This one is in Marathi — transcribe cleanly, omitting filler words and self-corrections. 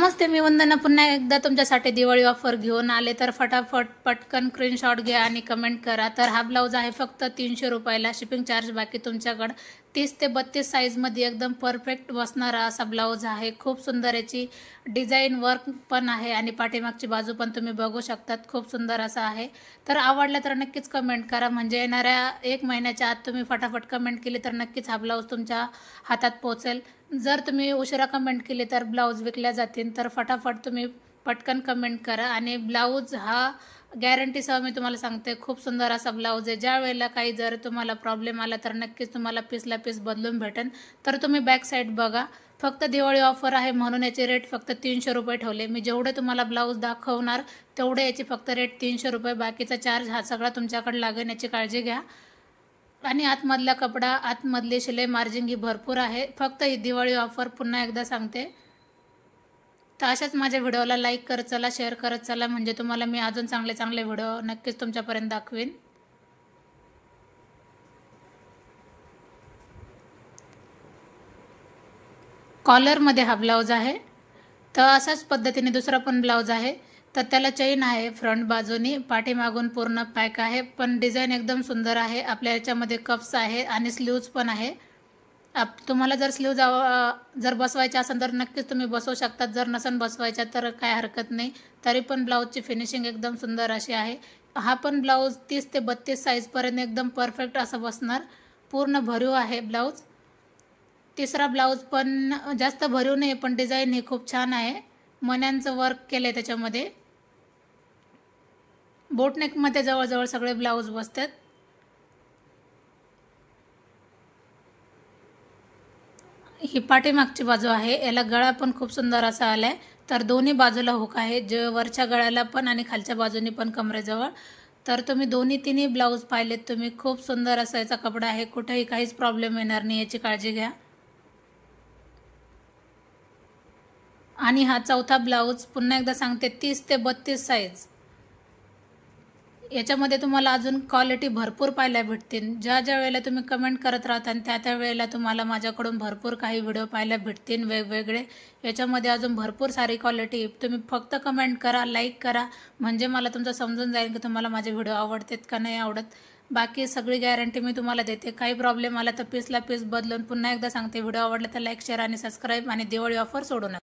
नमस्ते, मी वंदना पुन्हा एकदा तुमच्यासाठी दिवाळी ऑफर घेऊन आले. तर फटाफट पटकन स्क्रीनशॉट घ्या आणि कमेंट करा. तर हा ब्लाऊज आहे फक्त 300 रुपयाला, शिपिंग चार्ज बाकी तुमच्याकडं. 30 ते 32 साईजमध्ये एकदम परफेक्ट बसणारा असा ब्लाऊज आहे. खूप सुंदर याची डिझाईन वर्क पण आहे आणि पाठीमागची बाजू पण तुम्ही बघू शकतात. खूप सुंदर असा आहे. तर आवडला तर नक्कीच कमेंट करा, म्हणजे येणाऱ्या 1 महिन्याच्या आत तुम्ही फटाफट कमेंट केली तर नक्कीच हा ब्लाऊज तुमच्या हातात पोहोचेल. जर तुम्ही उशिरा कमेंट केली तर ब्लाऊज विकल्या जातील. तर फटाफट तुम्ही पटकन कमेंट करा. आणि ब्लाऊज हा गॅरंटीसह मी तुम्हाला सांगते, खूप सुंदर असा ब्लाऊज आहे. ज्या वेळेला काही जर तुम्हाला प्रॉब्लेम आला तर नक्कीच तुम्हाला पीसला पीस बदलून भेटेल. तर तुम्ही बॅक साईड बघा. फक्त दिवाळी ऑफर आहे म्हणून याचे रेट फक्त 300 रुपये ठेवले. मी जेवढे तुम्हाला ब्लाऊज दाखवणार तेवढे याचे फक्त रेट 300 रुपये. बाकीचा चार्ज हा सगळा तुमच्याकडे लागेल, याची काळजी घ्या. आणि आतमधला कपडा, आतमधली शिलाई मार्जिन ही भरपूर आहे. फक्त ही दिवाळी ऑफर पुन्हा एकदा सांगते. तर अशाच माझ्या व्हिडिओला लाईक करत चला, शेअर करत चला, म्हणजे तुम्हाला मी अजून चांगले चांगले व्हिडिओ नक्कीच तुमच्यापर्यंत दाखवीन. कॉलरमध्ये हा ब्लाऊज आहे. तर अशाच पद्धतीने दुसरा पण ब्लाऊज आहे. तर त्याला चेन आहे फ्रंट बाजूनी, पाठीमागून पूर्ण पॅक आहे. पण डिझाईन एकदम सुंदर आहे. आपल्या याच्यामध्ये कप्स आहे आणि स्लीव्ज पण आहे. तुम्हाला जर स्लीव जर बसवायचे असेल तर नक्कीच तुम्ही बसवू शकता. जर नसेल बसवायच्या तर काय हरकत नाही. तरी पण ब्लाऊजची फिनिशिंग एकदम सुंदर अशी आहे. हा पण ब्लाऊज 30 ते 32 साईजपर्यंत एकदम परफेक्ट असं बसणार. पूर्ण भरीव आहे ब्लाऊज. तिसरा ब्लाऊज पण जास्त भरीव नाही, पण डिझाईन ही खूप छान आहे. मण्यांचं वर्क केलं आहे त्याच्यामध्ये. बोटनेकमध्ये जवळजवळ सगळे ब्लाऊज बसतात. ही पाठीमागची बाजू आहे. याला गळा पण खूप सुंदर असा आला आहे. तर दोन्ही बाजूला हुक आहे, जे वरच्या गळ्याला पण आणि खालच्या बाजूनी पण कमरेजवळ. तर तुम्ही दोन्ही तिन्ही ब्लाऊज पाहिलेत तुम्ही. खूप सुंदर असा याचा कपडा आहे. कुठेही काहीच प्रॉब्लेम येणार नाही, याची काळजी घ्या. आणि हा चौथा ब्लाऊज पुन्हा एकदा सांगते, 30 ते 32 साईज. याच्यामध्ये तुम्हाला अजून क्वालिटी भरपूर पाहायला भेटतील. ज्या ज्या वेळेला तुम्ही कमेंट करत राहता आणि त्या त्या वेळेला तुम्हाला माझ्याकडून भरपूर काही व्हिडिओ पाहायला भेटतील वेगवेगळे. याच्यामध्ये अजून भरपूर सारी क्वालिटी. तुम्ही फक्त कमेंट करा, लाईक करा, म्हणजे मला तुमचं समजून जाईल की तुम्हाला माझे व्हिडिओ आवडतात का नाही आवडत. बाकी सगळी गॅरंटी मी तुम्हाला देते. काही प्रॉब्लेम आला तर पीसला पीस बदलून. पुन्हा एकदा सांगते, व्हिडिओ आवडला तर लाईक, शेअर आणि सबस्क्राईब. आणि दिवाळी ऑफर सोडू नका.